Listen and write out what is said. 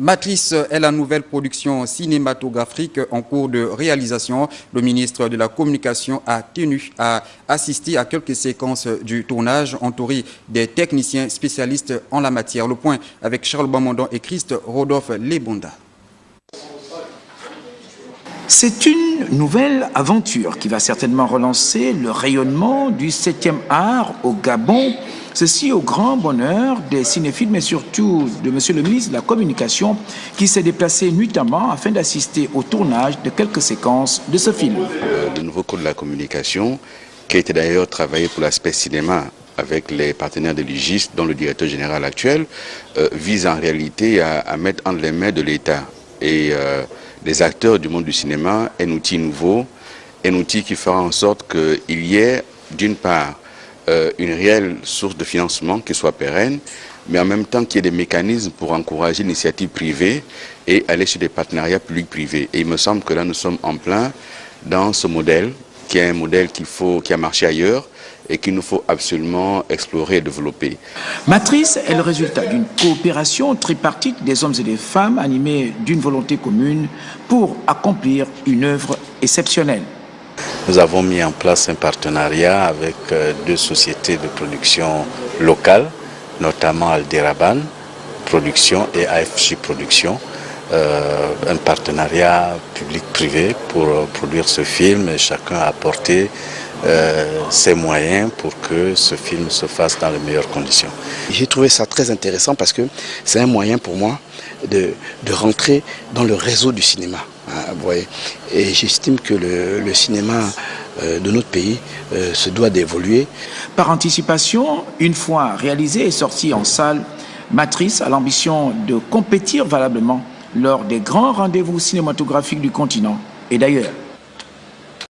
Matrice est la nouvelle production cinématographique en cours de réalisation. Le ministre de la Communication a tenu à assister à quelques séquences du tournage entouré des techniciens spécialistes en la matière. Le point avec Charles Bamondon et Christ Rodolphe Lebonda. C'est une nouvelle aventure qui va certainement relancer le rayonnement du 7e art au Gabon. Ceci au grand bonheur des cinéphiles, mais surtout de Monsieur le ministre de la Communication, qui s'est déplacé nuitamment afin d'assister au tournage de quelques séquences de ce film. Le nouveau code de la communication, qui a été d'ailleurs travaillé pour l'aspect cinéma avec les partenaires de l'UGIS, dont le directeur général actuel, vise en réalité à mettre entre les mains de l'État et des acteurs du monde du cinéma un outil nouveau, un outil qui fera en sorte qu'il y ait, d'une part, une réelle source de financement qui soit pérenne, mais en même temps qu'il y ait des mécanismes pour encourager l'initiative privée et aller sur des partenariats publics-privés. Et il me semble que là, nous sommes en plein dans ce modèle, qui est un modèle qui a marché ailleurs et qu'il nous faut absolument explorer et développer. Matrice est le résultat d'une coopération tripartite des hommes et des femmes animés d'une volonté commune pour accomplir une œuvre exceptionnelle. Nous avons mis en place un partenariat avec deux sociétés de production locales, notamment Alderaban Production et AFJ Production. Un partenariat public-privé pour produire ce film et chacun a apporté ses moyens pour que ce film se fasse dans les meilleures conditions. J'ai trouvé ça très intéressant parce que c'est un moyen pour moi de rentrer dans le réseau du cinéma. Vous voyez. Et j'estime que le cinéma de notre pays se doit d'évoluer. Par anticipation, une fois réalisé et sorti en salle, Matrice a l'ambition de compétir valablement lors des grands rendez-vous cinématographiques du continent et d'ailleurs.